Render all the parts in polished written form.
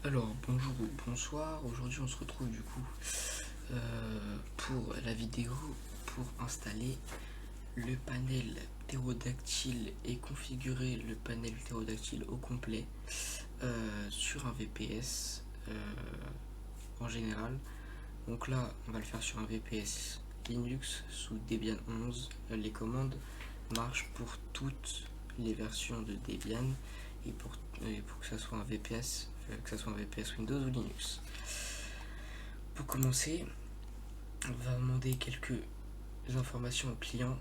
Alors bonjour ou bonsoir, aujourd'hui on se retrouve du coup pour la vidéo pour installer le panel ptérodactyle et configurer le panel ptérodactyle au complet sur un VPS en général. Donc là on va le faire sur un VPS Linux sous Debian 11. Les commandes marchent pour toutes les versions de Debian et pour que ça soit un VPS, Windows ou Linux. Pour commencer, on va demander quelques informations au client,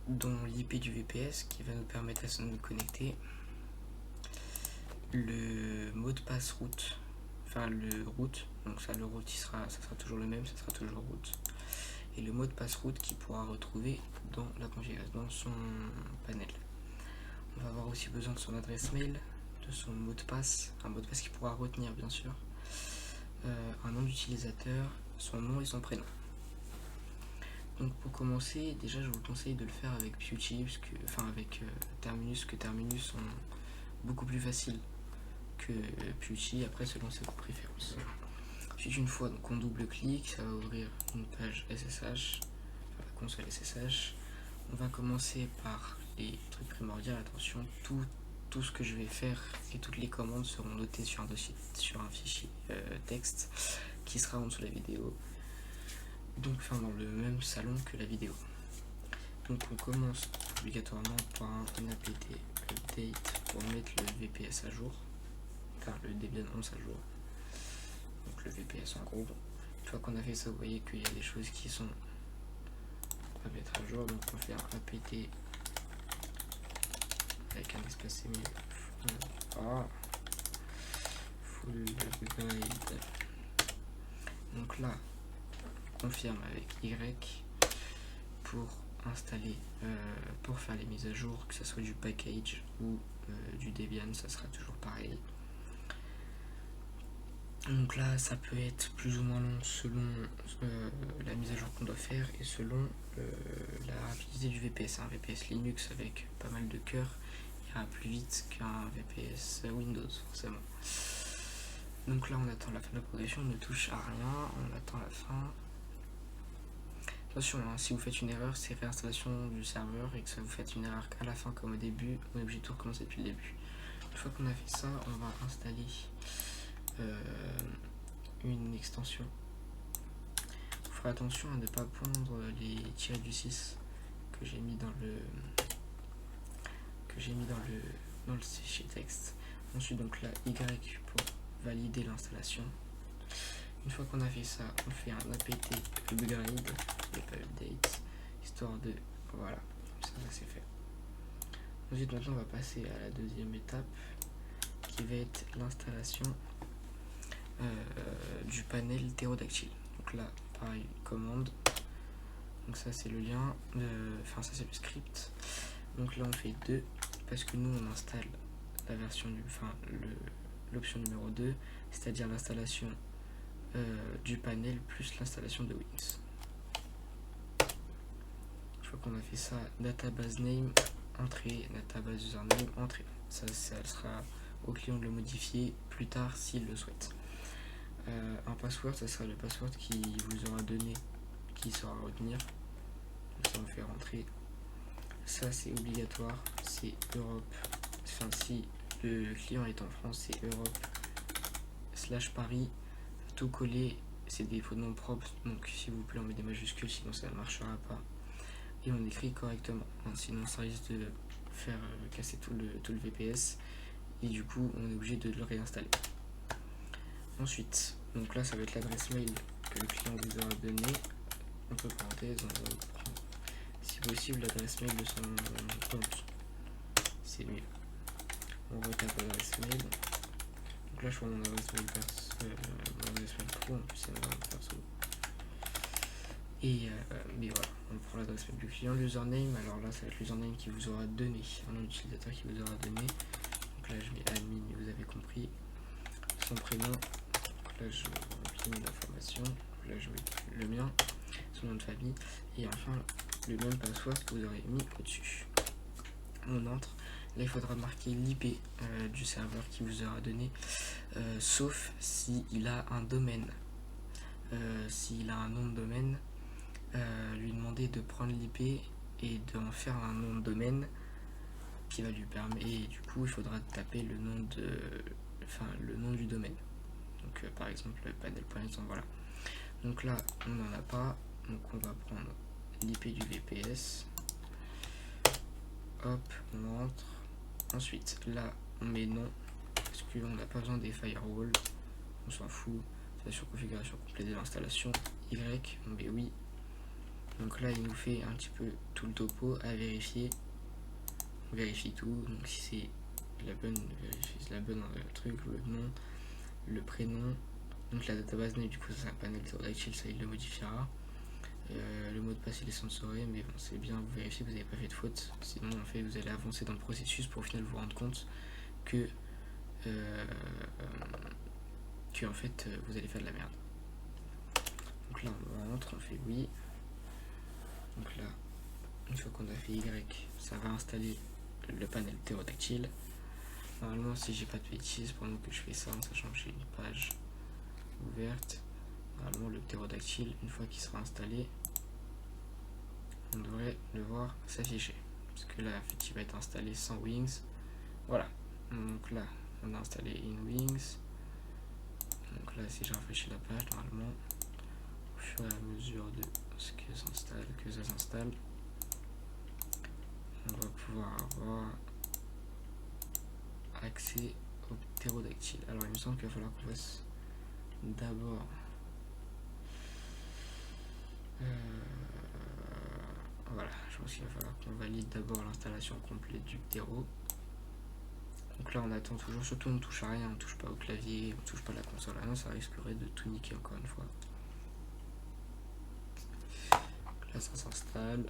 dont l'IP du VPS qui va nous permettre de nous connecter, le mot de passe route, enfin le route, donc ça le route ça sera toujours le même, ça sera toujours route, et le mot de passe route qu'il pourra retrouver dans la configuration, dans son panel. On va avoir aussi besoin de son adresse mail, de son mot de passe, un mot de passe qu'il pourra retenir bien sûr, un nom d'utilisateur, son nom et son prénom. Donc pour commencer, déjà je vous conseille de le faire avec Pewty, avec Terminus, que Terminus sont beaucoup plus faciles que Pewty, après selon ses préférences. Ensuite une fois donc on double-clique, ça va ouvrir une page SSH, enfin, la console SSH. On va commencer par les trucs primordiaux, attention, tout ce que je vais faire et toutes les commandes seront notées sur un dossier, sur un fichier texte qui sera en dessous de la vidéo, donc enfin dans le même salon que la vidéo. Donc on commence obligatoirement par un apt update pour mettre le VPS à jour, enfin le Debian 11 à jour, donc le VPS en gros. Une fois qu'on a fait ça, vous voyez qu'il y a des choses qui sont à mettre à jour, donc on fait un apt avec un espace semi full upgrade. Donc là on confirme avec Y pour installer, pour faire les mises à jour, que ce soit du package ou du Debian, ça sera toujours pareil. Donc là ça peut être plus ou moins long selon la mise à jour qu'on doit faire et selon la rapidité du VPS. Un VPS Linux avec pas mal de cœurs ira plus vite qu'un VPS Windows forcément. Donc là on attend la fin de la progression, on ne touche à rien, on attend la fin. Attention, hein, si vous faites une erreur, c'est réinstallation du serveur, et que ça vous fait une erreur à la fin comme au début, on est obligé de tout recommencer depuis le début. Une fois qu'on a fait ça, on va installer une extension. Vous ferez attention à ne pas prendre les tirets du 6 que j'ai mis dans le fichier texte. Ensuite donc là Y pour valider l'installation. Une fois qu'on a fait ça, on fait un apt upgrade et pas update, histoire de voilà, ça c'est fait. Ensuite maintenant on va passer à la deuxième étape qui va être l'installation du panel ptérodactyle. Donc là pareil, commande, donc ça c'est le lien, enfin ça c'est le script. Donc là on fait 2 parce que nous on installe la version du, l'option numéro 2, c'est-à-dire l'installation du panel plus l'installation de Wings. Une fois qu'on a fait ça, database name, entrée, database username, entrée. Ça sera au client de le modifier plus tard s'il le souhaite. Un password, ça sera le password qui vous aura donné, qui sera à retenir. Donc ça on fait rentrer. Ça c'est obligatoire, c'est Europe. Enfin si le client est en France, c'est Europe /Paris, tout collé, c'est des noms propres, donc s'il vous plaît on met des majuscules, sinon ça ne marchera pas. Et on écrit correctement, sinon ça risque de faire casser tout le VPS, et du coup on est obligé de le réinstaller. Ensuite, donc là ça va être l'adresse mail que le client vous aura donné, entre parenthèses, on va prendre si possible l'adresse mail de son compte, c'est mieux. On retape l'adresse mail. Donc là je vois mon adresse mail pro, en plus c'est mon adresse perso. Et mais voilà, on prend l'adresse mail du client, l'username, alors là ça va être l'username qui vous aura donné, un nom d'utilisateur qui vous aura donné. Donc là je mets admin, vous avez compris. Son prénom, donc là je remplis l'information, là je mets le mien, son nom de famille, et enfin le même password que vous aurez mis au-dessus. On entre. Là il faudra marquer l'IP du serveur qui vous aura donné sauf s'il a un domaine. S'il a un nom de domaine, lui demander de prendre l'IP et d'en faire un nom de domaine qui va lui permettre. Et du coup, il faudra taper le nom du domaine. Donc, par exemple, panel.net, voilà. Donc là, on n'en a pas. Donc, on va prendre l'IP du VPS. Hop, on entre. Ensuite, là, on met non. Parce qu'on n'a pas besoin des firewalls. On s'en fout. C'est sur configuration complète de l'installation. Y, on met oui. Donc là, il nous fait un petit peu tout le topo à vérifier. On vérifie tout. Donc si c'est la bonne, truc, le nom, le prénom. Donc la database name, du coup, ça c'est un panel pterodactyle, ça il le modifiera. Le mot de passe il est censuré, mais bon, c'est bien, vous vérifiez que vous n'avez pas fait de faute. Sinon, en fait, vous allez avancer dans le processus pour au final vous rendre compte que en fait, vous allez faire de la merde. Donc là, on rentre, on fait oui. Donc là, une fois qu'on a fait Y, ça va installer le panel ptérodactyle. Normalement, si j'ai pas de bêtises, pendant que je fais ça, en sachant que j'ai une page ouverte, normalement le ptérodactyle, une fois qu'il sera installé, on devrait le voir s'afficher. Parce que là, en fait, il va être installé sans Wings. Voilà. Donc là, on a installé in Wings. Donc là, si je rafraîchis la page, normalement, au fur et à mesure de ce que ça s'installe, on va pouvoir avoir accès au ptérodactyle. Alors, il me semble qu'il va falloir qu'on fasse d'abord voilà, je pense qu'il va falloir qu'on valide d'abord l'installation complète du ptéro. Donc là on attend toujours, surtout on ne touche à rien, on ne touche pas au clavier, on ne touche pas à la console, non, ça risquerait de tout niquer encore une fois. Donc là ça s'installe.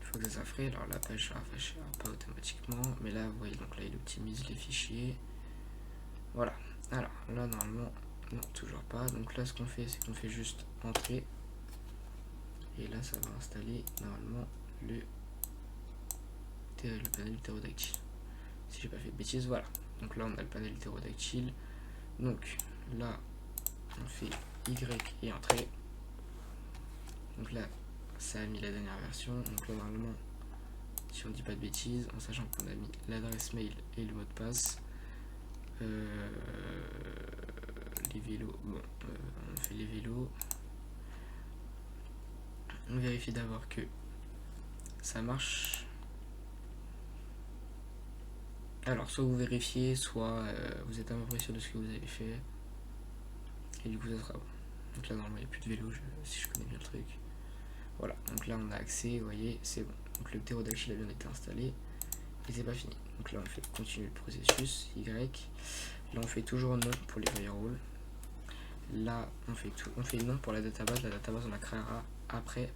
Une fois que ça ferait, alors la page sera rafraîchira pas automatiquement, mais là vous voyez, donc là il optimise les fichiers. Voilà, alors là normalement, non, toujours pas. Donc là ce qu'on fait, c'est qu'on fait juste entrer. Et là ça va installer normalement le panel ptérodactyle. Si j'ai pas fait de bêtises, voilà. Donc là on a le panel ptérodactyle. Donc là on fait Y et entrée. Donc là ça a mis la dernière version. Donc là normalement, si on dit pas de bêtises, en sachant qu'on a mis l'adresse mail et le mot de passe, les vélos, bon, on fait les vélos. On vérifie d'abord que ça marche. Alors soit vous vérifiez, soit vous êtes un peu près sûr de ce que vous avez fait. Et du coup ça sera bon. Donc là normalement il n'y a plus de vélo, si je connais bien le truc. Voilà, donc là on a accès, vous voyez, c'est bon. Donc le ptérodactyle a bien été installé. Et c'est pas fini. Donc là on fait continuer le processus, Y. Là on fait toujours non pour les firewalls. Là on fait non pour la database on la créera après.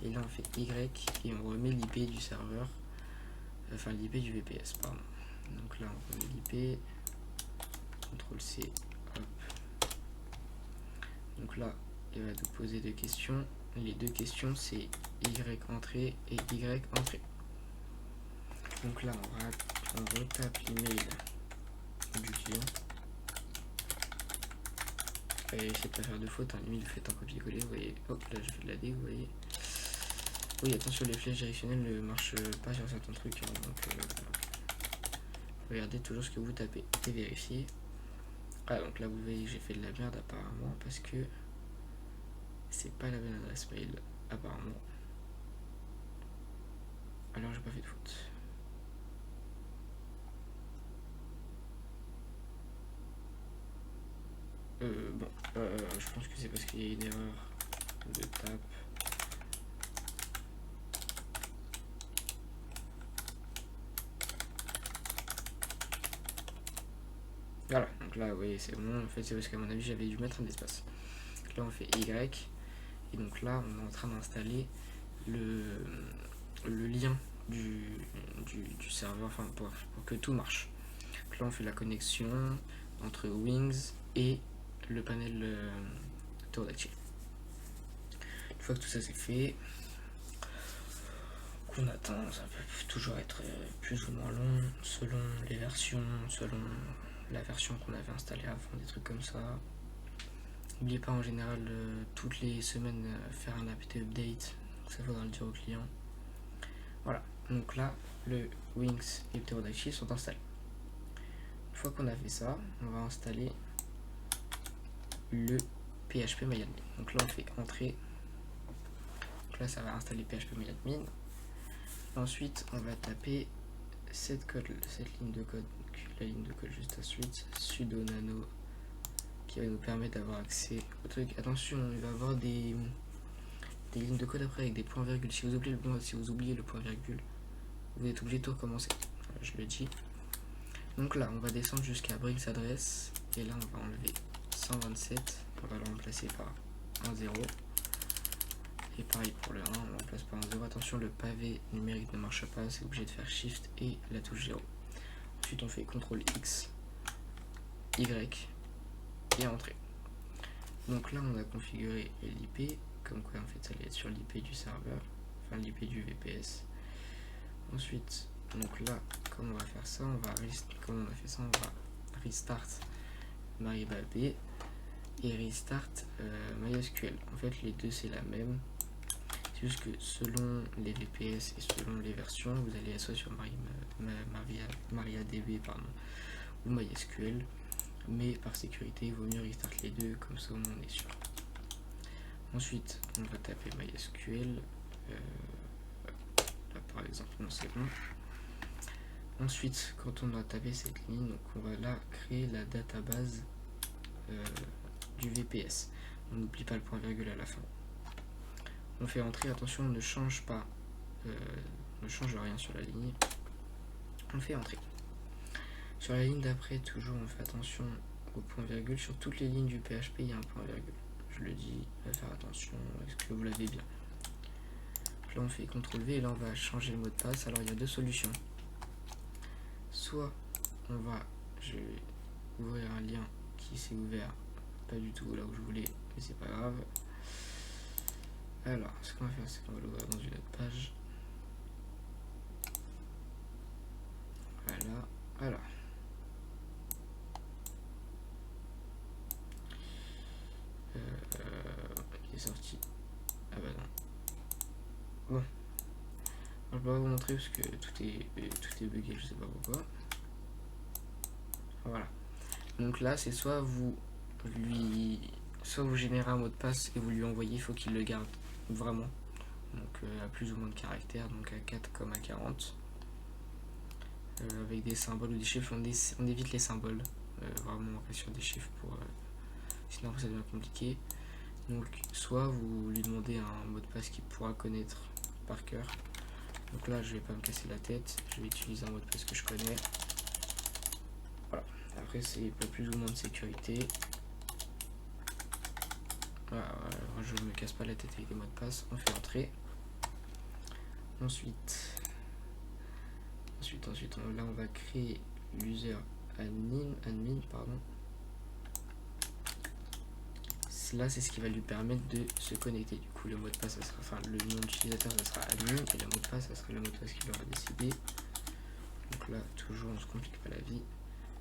Et là on fait Y et on remet l'IP du serveur, enfin l'IP du VPS, pardon. Donc là on remet l'IP, CTRL C, hop. Donc là il va nous poser deux questions. Les deux questions c'est Y entrée et Y entrée. Donc là on retape l'email du client. Et essayez de pas faire de faute, hein. Limite vous faites un copier-coller, vous voyez, hop là je fais de la D, vous voyez. Oui, attention, les flèches directionnelles ne marchent pas sur certains trucs, hein, donc regardez toujours ce que vous tapez et vérifiez. Ah, donc là vous voyez que j'ai fait de la merde apparemment parce que c'est pas la bonne adresse mail apparemment. Alors j'ai pas fait de faute. Bon, je pense que c'est parce qu'il y a une erreur de tape. Voilà, donc là, vous voyez, c'est bon. En fait, c'est parce qu'à mon avis, j'avais dû mettre un espace. Donc là, on fait Y. Et donc là, on est en train d'installer le lien du serveur, enfin, pour que tout marche. Donc là, on fait la connexion entre Wings et le panel ptérodactyle. Une fois que tout ça c'est fait, on attend, ça peut toujours être plus ou moins long, selon les versions, selon la version qu'on avait installée avant, des trucs comme ça. N'oubliez pas en général toutes les semaines faire un apt update, ça faudra le dire au client. Voilà, donc là le Wings et Pterodactyl sont installés. Une fois qu'on a fait ça, on va installer le PHP MyAdmin. Donc là on fait entrée. Donc là ça va installer PHP MyAdmin. Ensuite on va taper cette ligne de code, la ligne de code juste ensuite, sudo nano, qui va nous permettre d'avoir accès au truc. Attention, il va y avoir des lignes de code après avec des points virgules. Si vous oubliez le point virgule, vous êtes obligé de tout recommencer. Voilà, je le dis. Donc là on va descendre jusqu'à Brings adresse et là on va enlever 127, on va le remplacer par 1,0. Et pareil pour le 1, on remplace par un 0. Attention, le pavé numérique ne marche pas, c'est obligé de faire Shift et la touche 0. Ensuite, on fait CTRL X, Y et Entrée. Donc là, on a configuré l'IP, comme quoi en fait ça allait être sur l'IP du serveur, enfin l'IP du VPS. Ensuite, donc là, comme on va faire ça, on va restart MariaDB et restart MySQL. En fait, les deux c'est la même. C'est juste que selon les VPS et selon les versions, vous allez être soit sur MariaDB ou MySQL, mais par sécurité, il vaut mieux restart les deux, comme ça au moins on est sûr. Ensuite, on va taper MySQL. Là par exemple, non c'est bon. Ensuite, quand on a tapé cette ligne, donc on va là créer la database du VPS. On n'oublie pas le point virgule à la fin. On fait entrer, attention, on ne change pas, ne change rien sur la ligne. On fait entrer. Sur la ligne d'après, toujours, on fait attention au point virgule. Sur toutes les lignes du PHP, il y a un point virgule. Je le dis, on va faire attention. Est-ce que vous l'avez bien? Là, on fait CTRL V et là, on va changer le mot de passe. Alors, il y a deux solutions. Soit je vais ouvrir un lien qui s'est ouvert pas du tout là où je voulais, mais c'est pas grave. Alors, ce qu'on va faire, c'est qu'on va l'ouvrir dans une autre page. Voilà, alors. Il est sorti. Ah bah non. Bon. Je vais pas vous montrer parce que tout est bugué, je sais pas pourquoi. Voilà. Donc là, c'est soit vous générez un mot de passe et vous lui envoyez, il faut qu'il le garde vraiment. Donc à plus ou moins de caractères, donc à 4 comme à 40. Avec des symboles ou des chiffres, on évite les symboles. Vraiment on reste sur des chiffres sinon ça devient compliqué. Donc soit vous lui demandez un mot de passe qu'il pourra connaître par cœur. Donc là je vais pas me casser la tête, je vais utiliser un mot de passe que je connais. Voilà, après c'est pour plus ou moins de sécurité. Voilà, je ne me casse pas la tête avec des mots de passe, on fait entrer. Ensuite là on va créer l'user admin pardon. Là c'est ce qui va lui permettre de se connecter. Du coup le mot de passe ça sera, enfin le nom d'utilisateur ça sera admin et le mot de passe ça sera le mot de passe qu'il aura décidé. Donc là toujours on se complique pas la vie.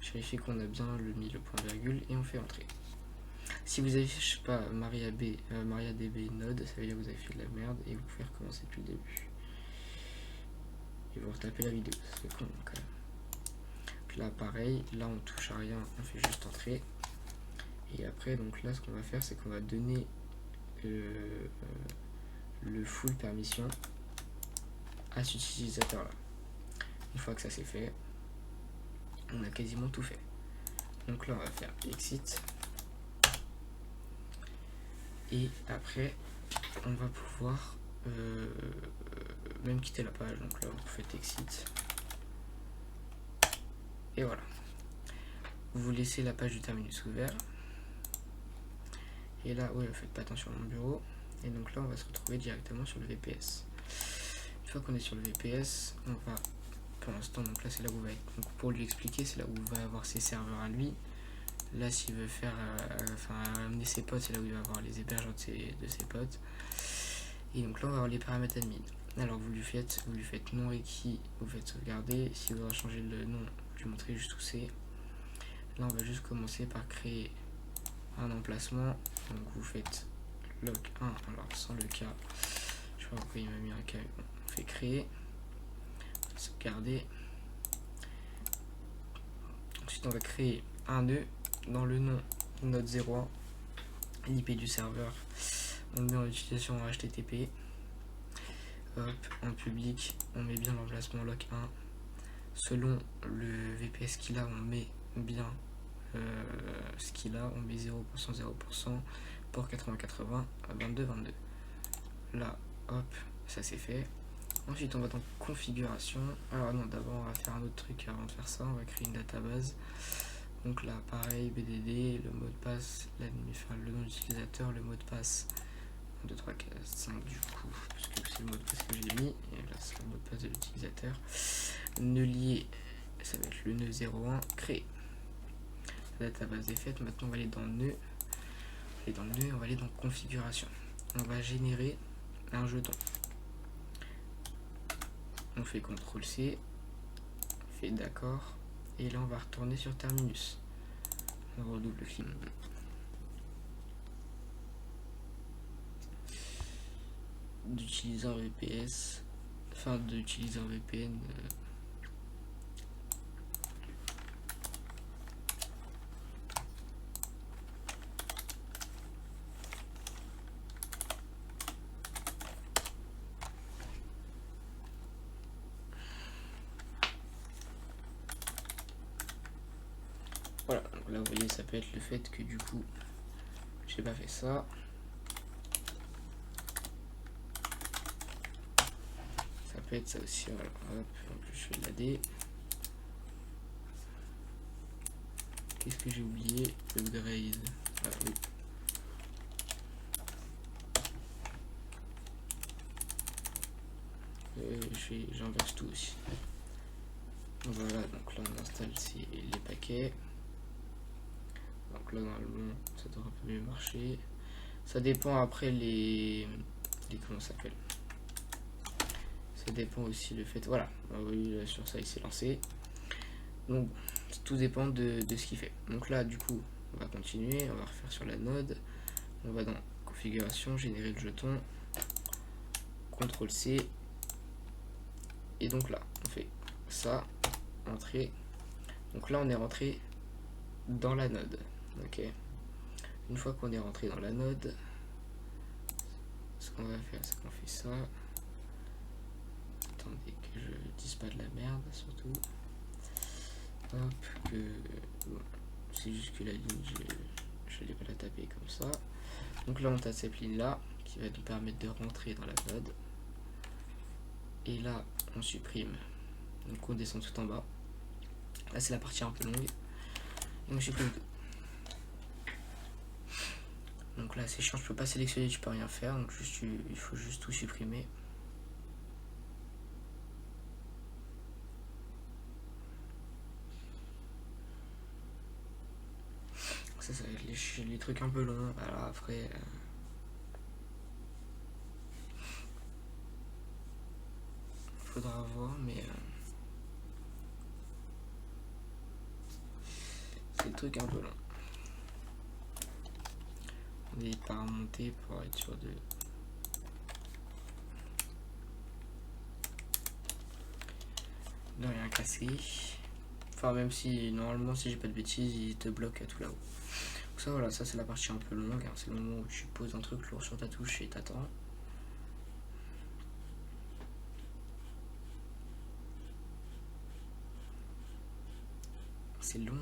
Je vérifie qu'on a bien mis le point virgule et on fait entrer. Si vous avez, je sais pas, MariaDB node, ça veut dire que vous avez fait de la merde et vous pouvez recommencer depuis le début. Et vous retapez la vidéo, c'est con quand même. Donc là pareil, là on touche à rien, on fait juste entrer. Et après donc là ce qu'on va faire c'est qu'on va donner le full permission à cet utilisateur là. Une fois que ça c'est fait, on a quasiment tout fait. Donc là on va faire exit. Et après on va pouvoir même quitter la page. Donc là vous faites exit. Et voilà. Vous laissez la page du terminus ouvert. Et là, ouais, faites pas attention à mon bureau. Et donc là, on va se retrouver directement sur le VPS. Une fois qu'on est sur le VPS, on va, pour l'instant, donc là, c'est là où va être. Donc pour lui expliquer, c'est là où il va avoir ses serveurs à lui. Là, s'il veut faire, amener ses potes, c'est là où il va avoir les hébergeurs de ses potes. Et donc là, on va avoir les paramètres admin. Alors vous lui faites non requis, vous faites sauvegarder. Si vous voudrez changer le nom, je vais montrer juste où c'est. Là on va juste commencer par créer un emplacement. Donc vous faites log 1, alors sans le cas, je sais pas pourquoi il m'a mis un cas, bon, on fait créer, sauvegarder. Ensuite on va créer un nœud dans le nom node 01, l'IP du serveur, on le met en utilisation en HTTP. Hop, en public, on met bien l'emplacement log 1. Selon le VPS qu'il a, on met bien ce qu'il a, on met 0%, 0%, port 8080, 22, 22. Là, hop, ça c'est fait. Ensuite, on va dans configuration. Alors non, d'abord, on va faire un autre truc avant de faire ça. On va créer une database. Donc là, pareil, BDD, le mot de passe, enfin, le nom d'utilisateur, le mot de passe. 1, 2, 3, 4, 5 du coup, parce que c'est le mot de passe que j'ai mis. Et là, c'est le mot de passe de l'utilisateur. Nœud lié, ça va être le nœud 01, créer. La database est faite. Maintenant, on va aller dans nœud. Et dans le nœud, on va aller dans configuration. On va générer un jeton. On fait CTRL-C, on fait d'accord, et là on va retourner sur terminus. On redouble-clic. D'utiliser un VPS, enfin d'utiliser un VPN. Voilà, donc là vous voyez ça peut être le fait que du coup j'ai pas fait ça. Ça peut être ça aussi, voilà. Hop, en plus je fais de la D. Qu'est-ce que j'ai oublié? Upgrade. Ah oui. J'inverse tout aussi. Voilà, donc là on installe les paquets. Donc là normalement ça devrait un peu mieux marcher. Ça dépend après comment ça s'appelle. Ça dépend aussi le fait. Voilà, oui, sur ça il s'est lancé. Donc tout dépend de ce qu'il fait. Donc là du coup on va continuer, on va refaire sur la node. On va dans configuration, générer le jeton, CTRL C. Et donc là on fait ça, entrée. Donc là on est rentré dans la node. Ok. Une fois qu'on est rentré dans la node, ce qu'on va faire, c'est qu'on fait ça. Attendez que je dise pas de la merde, surtout. Hop, que bon, c'est juste que la ligne, je ne vais pas la taper comme ça. Donc là, on tape cette ligne là qui va nous permettre de rentrer dans la node. Et là, on supprime. Donc on descend tout en bas. Là, c'est la partie un peu longue. Donc je supprime tout. Donc là c'est chiant, je peux pas sélectionner, tu peux rien faire, donc juste, il faut juste tout supprimer. Ça va être les trucs un peu longs. Alors après faudra voir, mais c'est le truc un peu long. On n'hésite pas à remonter pour être sûr de rien casser. Enfin, même si normalement, si j'ai pas de bêtises, il te bloque à tout là-haut. Donc ça, voilà, ça c'est la partie un peu longue. Hein. C'est le moment où tu poses un truc lourd sur ta touche et t'attends. C'est long.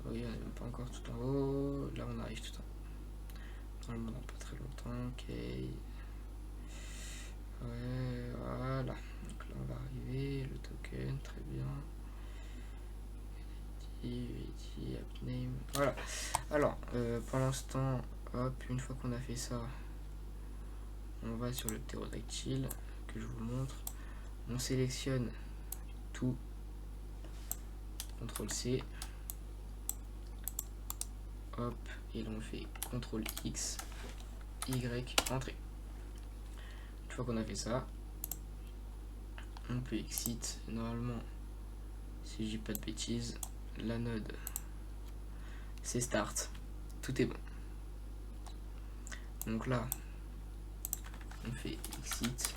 Oui, on n'est même pas encore tout en haut. Là, on arrive tout en haut. Normalement, dans pas très longtemps. Ok. Ouais, voilà. Donc là, on va arriver. Le token, très bien. Appname. Voilà. Alors, pour l'instant, hop, une fois qu'on a fait ça, on va sur le ptérodactyle que je vous montre. On sélectionne tout. CTRL C. Hop, et là on fait CTRL X, Y, entrée. Une fois qu'on a fait ça, on peut exit. Normalement, si je dis pas de bêtises, la node c'est start. Tout est bon. Donc là, on fait exit.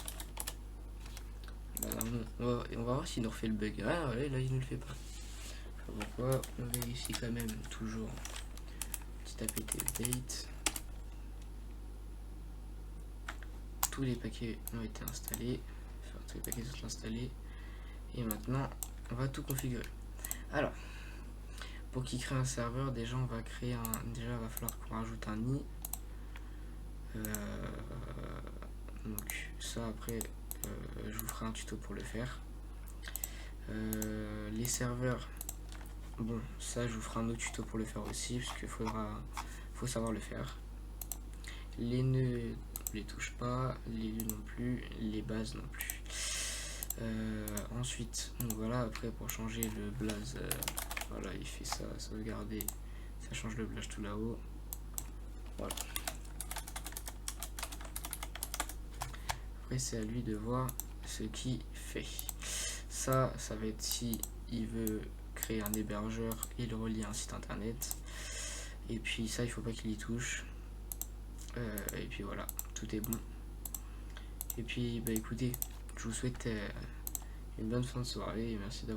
Là, on va voir s'il nous refait le bug. Ah ouais, là il ne le fait pas. Pourquoi? On vérifie quand même toujours. Petit apt update. Tous les paquets ont été installés. Enfin, tous les paquets sont installés. Et maintenant, on va tout configurer. Alors, pour qu'il crée un serveur, déjà on va créer un. Déjà, il va falloir qu'on rajoute un nid. Donc ça après, je vous ferai un tuto pour le faire. Les serveurs, bon, ça je vous ferai un autre tuto pour le faire aussi, parce qu'il faut savoir le faire. Les nœuds, on les touche pas, les lieux non plus, les bases non plus. Ensuite, donc voilà, après pour changer le blaze, voilà, il fait ça, sauvegarder, ça change le blaze tout là-haut. Voilà. Après c'est à lui de voir ce qu'il fait. Ça va être si il veut créer un hébergeur et le relier à un site internet. Et puis ça, il faut pas qu'il y touche. Et puis voilà, tout est bon. Et puis bah écoutez, je vous souhaite une bonne fin de soirée et merci d'avoir